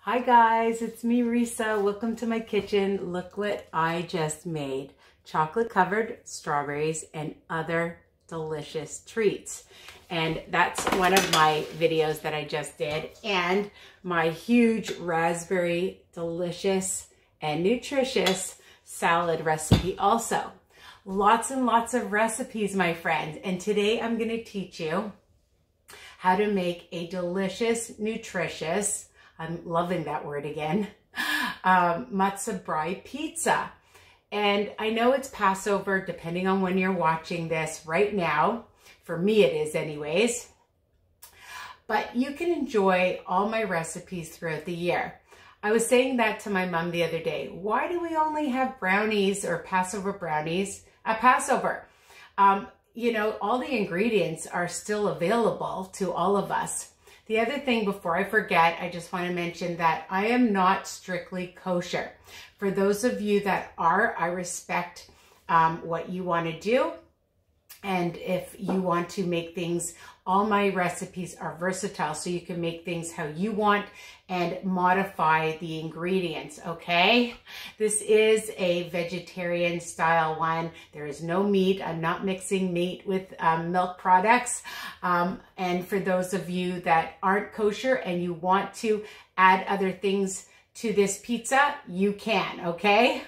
Hi guys, it's me Risa. Welcome to my kitchen. Look what I just made. Chocolate covered strawberries and other delicious treats. And that's one of my videos that I just did. And my huge raspberry delicious and nutritious salad recipe also. Lots and lots of recipes, my friends. And today I'm going to teach you how to make a delicious, nutritious, I'm loving that word again, Matzah Brei pizza. And I know it's Passover, depending on when you're watching this right now. For me, it is anyways. But you can enjoy all my recipes throughout the year. I was saying that to my mom the other day. Why do we only have brownies or Passover brownies at Passover? You know, all the ingredients are still available to all of us. The other thing before I forget, I just want to mention that I am not strictly kosher. For those of you that are, I respect what you want to do. And if you want to make things, all my recipes are versatile, so you can make things how you want and modify the ingredients, okay? This is a vegetarian style one. There is no meat. I'm not mixing meat with milk products. And for those of you that aren't kosher and you want to add other things to this pizza, you can, okay?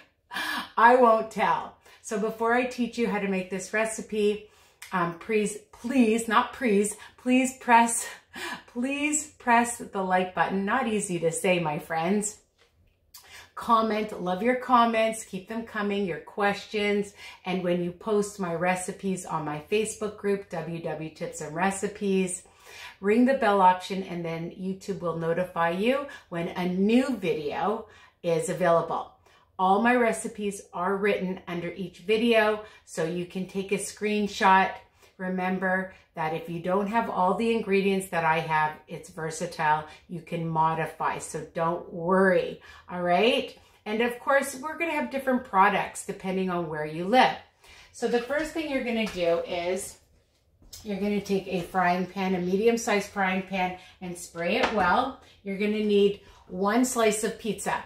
I won't tell. So before I teach you how to make this recipe, please press the like button. Not easy to say, my friends. Comment, love your comments, keep them coming, your questions. And when you post my recipes on my Facebook group, WW Tips and Recipes, ring the bell option and then YouTube will notify you when a new video is available. All my recipes are written under each video, so you can take a screenshot. Remember that if you don't have all the ingredients that I have, it's versatile. You can modify, so don't worry, all right? And of course, we're gonna have different products depending on where you live. So the first thing you're gonna do is you're gonna take a frying pan, a medium-sized frying pan, and spray it well. You're gonna need one slice of pizza.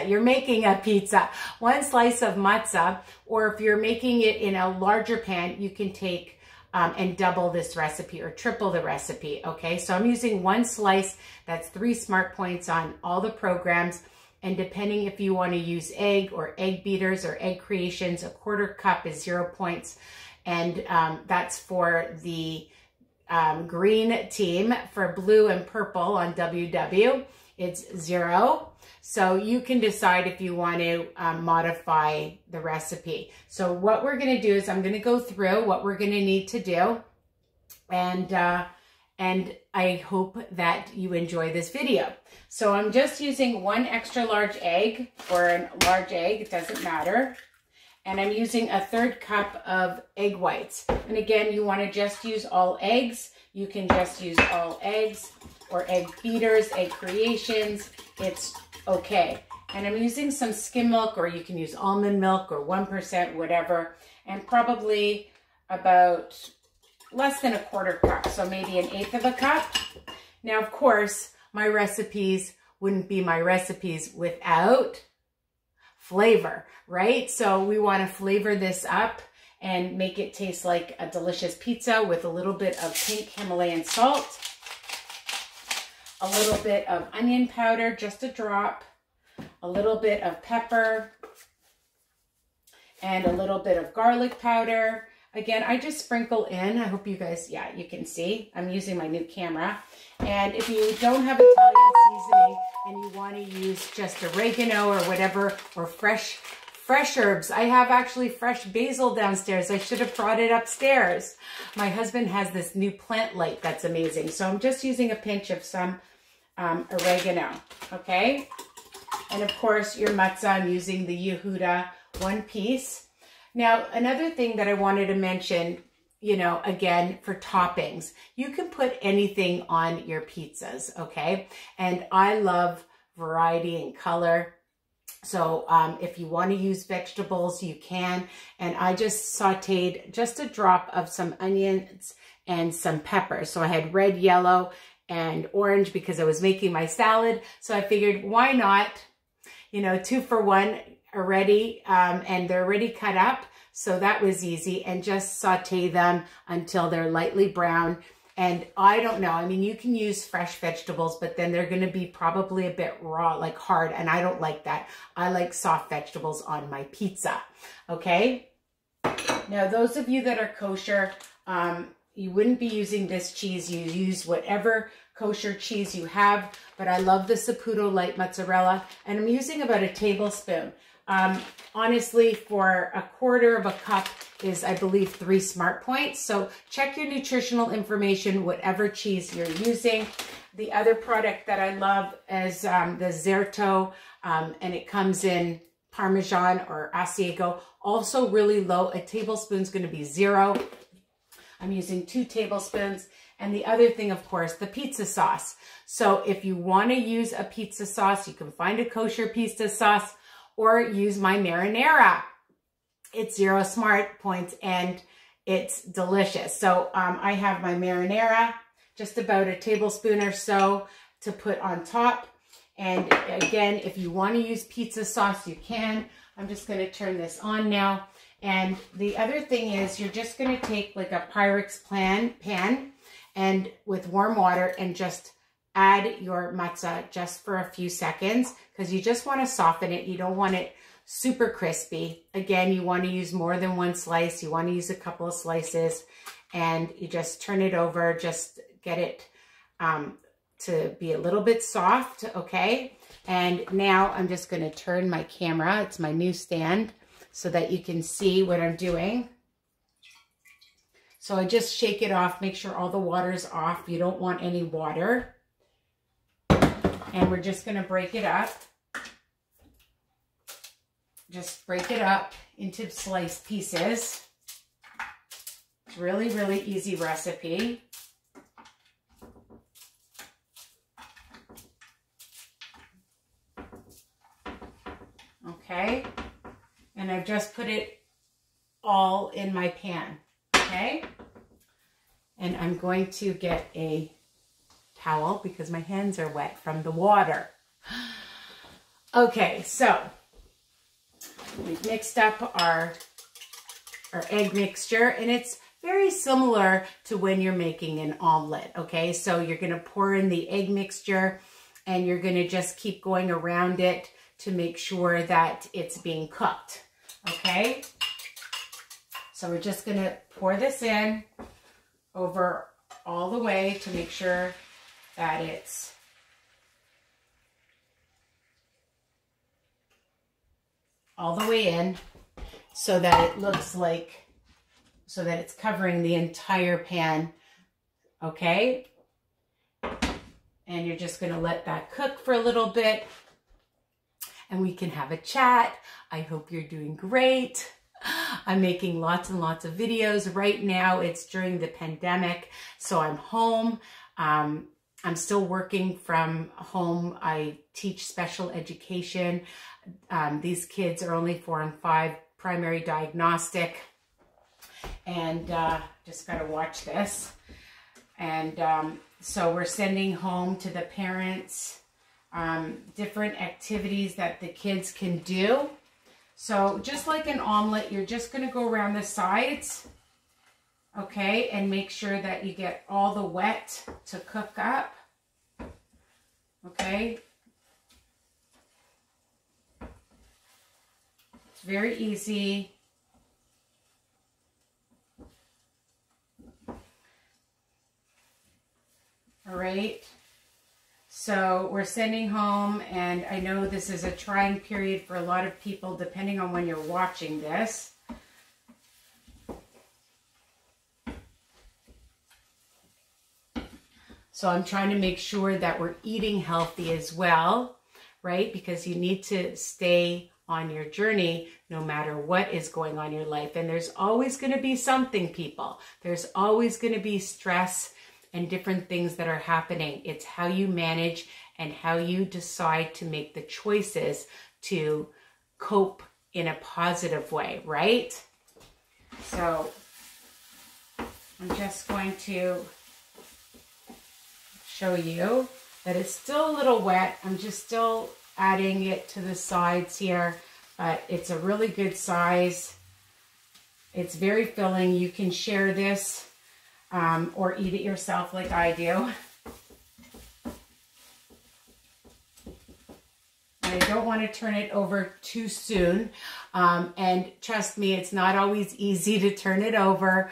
You're making a pizza. One slice of matzah, or if you're making it in a larger pan, you can take and double this recipe or triple the recipe, okay? So I'm using one slice. That's 3 smart points on all the programs. And depending if you want to use egg or egg beaters or egg creations, a 1/4 cup is 0 points. And that's for the green team. For blue and purple on WW, it's 0. So you can decide if you want to modify the recipe. So what we're going to do is I'm going to go through what we're going to need to do. And I hope that you enjoy this video. So I'm just using 1 extra large egg or a large egg, it doesn't matter. And I'm using a 1/3 cup of egg whites. And again, you want to just use all eggs. You can just use all eggs or egg beaters, egg creations. It's okay. And I'm using some skim milk, or you can use almond milk or 1%, whatever. And probably about less than a 1/4 cup. So maybe 1/8 of a cup. Now, of course, my recipes wouldn't be my recipes without flavor, right? So we want to flavor this up and make it taste like a delicious pizza with a little bit of pink Himalayan salt, a little bit of onion powder, just a drop, a little bit of pepper, and a little bit of garlic powder. Again, I just sprinkle in. I hope you guys, yeah, you can see. I'm using my new camera. And if you don't have Italian seasoning and you want to use just oregano or whatever, or fresh herbs. I have actually fresh basil downstairs. I should have brought it upstairs. My husband has this new plant light that's amazing. So I'm just using a pinch of some oregano, okay? And of course, your matzah, I'm using the Yehuda 1 piece. Now, another thing that I wanted to mention, you know, again, for toppings, you can put anything on your pizzas, okay? And I love variety and color. So if you want to use vegetables, you can. And I just sauteed just a drop of some onions and some pepper. So I had red, yellow, and orange because I was making my salad. So I figured, why not, you know, 2 for 1 already, and they're already cut up. So that was easy, and just saute them until they're lightly brown. And I don't know, I mean, you can use fresh vegetables, but then they're going to be probably a bit raw, like hard, and I don't like that. I like soft vegetables on my pizza, okay? Now, those of you that are kosher, you wouldn't be using this cheese. You use whatever kosher cheese you have, but I love the Saputo Light Mozzarella, and I'm using about a tablespoon. Honestly, for a quarter of a cup is, I believe, 3 Smart Points. So check your nutritional information, whatever cheese you're using. The other product that I love is the Zerto, and it comes in Parmesan or Asiago. Also really low. A tablespoon is going to be 0. I'm using 2 tablespoons. And the other thing, of course, the pizza sauce. So if you want to use a pizza sauce, you can find a kosher pizza sauce or use my marinera. It's 0 Smart Points and it's delicious. So I have my marinera, just about a tablespoon or so to put on top. And again, if you want to use pizza sauce, you can. I'm just going to turn this on now. And the other thing is you're just going to take like a Pyrex pan and with warm water and just add your matzah just for a few seconds because you just want to soften it. You don't want it super crispy. Again, you want to use more than 1 slice. You want to use a couple of slices and you just turn it over. Just get it to be a little bit soft, okay? And now I'm just going to turn my camera. It's my new stand so that you can see what I'm doing. So I just shake it off, make sure all the water's off. You don't want any water. And we're just going to break it up. Just break it up into sliced pieces. It's really, really easy recipe. Okay. And I've just put it all in my pan. Okay. And I'm going to get a towel because my hands are wet from the water. Okay, so we've mixed up our egg mixture, and it's very similar to when you're making an omelet, okay? So you're going to pour in the egg mixture, and you're going to just keep going around it to make sure that it's being cooked, okay? So we're just going to pour this in over all the way to make sure that it's all the way in so that it looks like, so that it's covering the entire pan, okay? And you're just going to let that cook for a little bit and we can have a chat. I hope you're doing great. I'm making lots and lots of videos right now. It's during the pandemic, so I'm home. I'm still working from home. I teach special education. These kids are only 4 and 5, primary diagnostic. And just got to watch this. And so we're sending home to the parents different activities that the kids can do. So just like an omelet, you're just going to go around the sides, okay, and make sure that you get all the wet to cook up, okay. It's very easy. All right. So we're sending home, and I know this is a trying period for a lot of people, depending on when you're watching this. So I'm trying to make sure that we're eating healthy as well, right? Because you need to stay on your journey no matter what is going on in your life. And there's always going to be something, people. There's always going to be stress and different things that are happening. It's how you manage and how you decide to make the choices to cope in a positive way, right? So I'm just going to show you that it's still a little wet. I'm just still adding it to the sides here, but it's a really good size. It's very filling. You can share this or eat it yourself like I do. I don't want to turn it over too soon. And trust me, it's not always easy to turn it over.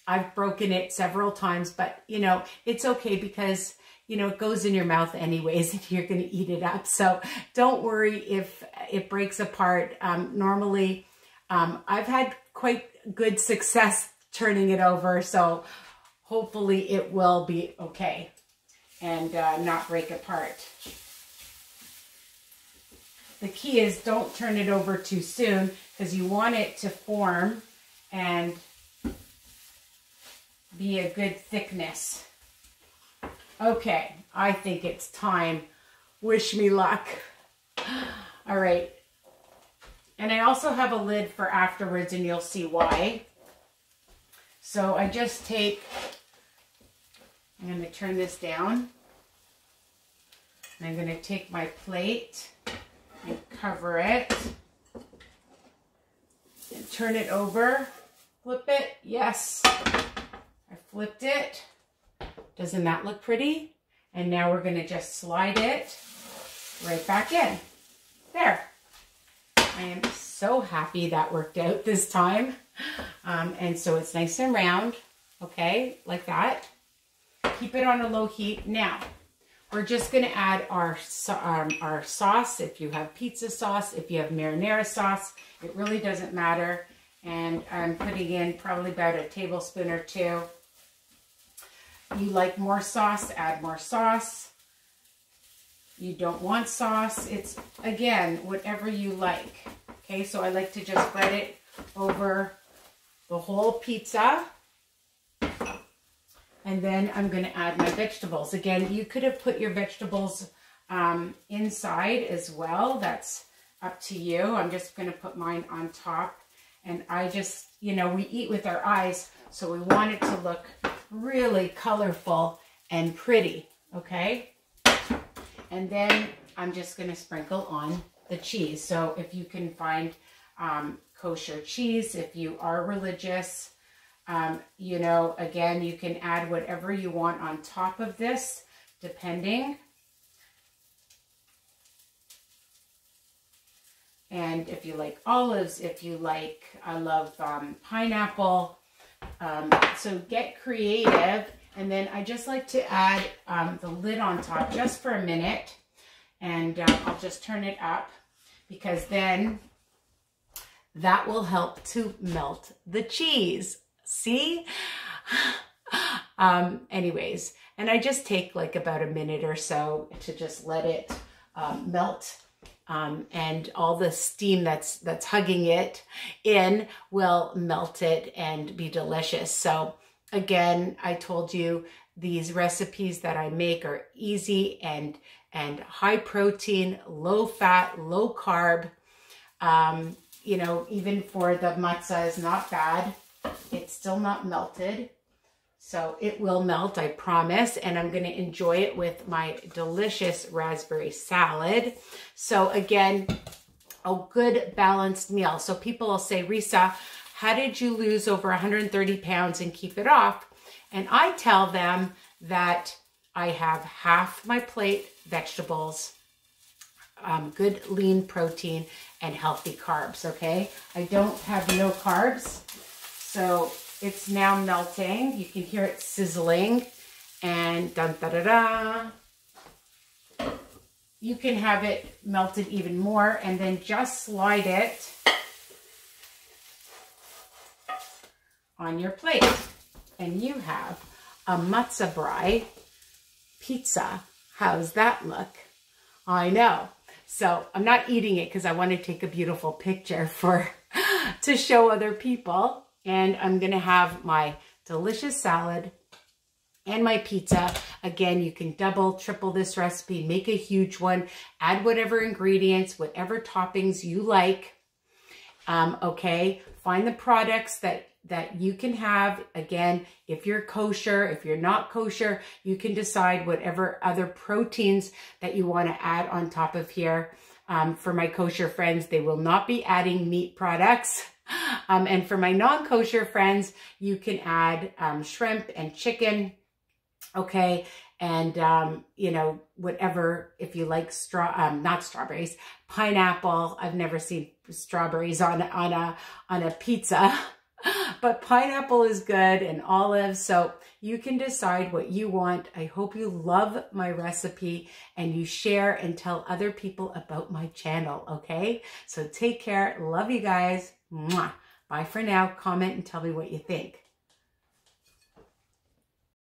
I've broken it several times, but you know, it's okay because you know, it goes in your mouth anyways and you're going to eat it up. So don't worry if it breaks apart. Normally, I've had quite good success turning it over. So hopefully it will be okay and not break apart. The key is don't turn it over too soon because you want it to form and be a good thickness. Okay, I think it's time. Wish me luck. All right. And I also have a lid for afterwards and you'll see why. So I just take, I'm going to turn this down. And I'm going to take my plate and cover it. And turn it over. Flip it. Yes. I flipped it. Doesn't that look pretty? And now we're going to just slide it right back in. There. I am so happy that worked out this time. And so it's nice and round. Okay, like that. Keep it on a low heat. Now, we're just going to add our sauce. If you have pizza sauce, if you have marinara sauce, it really doesn't matter. And I'm putting in probably about a tablespoon or two. You like more sauce, add more sauce. You don't want sauce. It's, again, whatever you like. Okay, so I like to just spread it over the whole pizza. And then I'm going to add my vegetables. Again, you could have put your vegetables inside as well. That's up to you. I'm just going to put mine on top. And I just, you know, we eat with our eyes, so we want it to look really colorful and pretty, okay? And then I'm just going to sprinkle on the cheese. So if you can find kosher cheese, if you are religious, you know, again, you can add whatever you want on top of this, depending. And if you like olives, if you like, I love pineapple. So get creative. And then I just like to add the lid on top just for a minute. And I'll just turn it up because then that will help to melt the cheese. See? Anyways, and I just take like about a minute or so to just let it melt. And all the steam that's hugging it in will melt it and be delicious. So again, I told you these recipes that I make are easy and high protein, low fat, low carb. You know, even for the matzah is not bad. It's still not melted. So it will melt, I promise, and I'm going to enjoy it with my delicious raspberry salad. So again, a good balanced meal. So people will say, Risa, how did you lose over 130 pounds and keep it off? And I tell them that I have half my plate vegetables, good lean protein, and healthy carbs, okay? I don't have no carbs, so it's now melting. You can hear it sizzling. And dun da da da. You can have it melted even more and then just slide it on your plate. And you have a Matzah Brei pizza. How's that look? I know. So I'm not eating it because I want to take a beautiful picture to show other people. And I'm going to have my delicious salad and my pizza. Again, you can double, triple this recipe, make a huge one, add whatever ingredients, whatever toppings you like. Okay, find the products that that you can have. Again, if you're kosher, if you're not kosher, you can decide whatever other proteins that you want to add on top of here. For my kosher friends, they will not be adding meat products. And for my non-kosher friends, you can add shrimp and chicken, okay? And, you know, whatever, if you like not strawberries, pineapple. I've never seen strawberries on a pizza, but pineapple is good, and olives. So you can decide what you want. I hope you love my recipe and you share and tell other people about my channel, okay? So take care. Love you guys. Mwah. Bye for now. Comment and tell me what you think.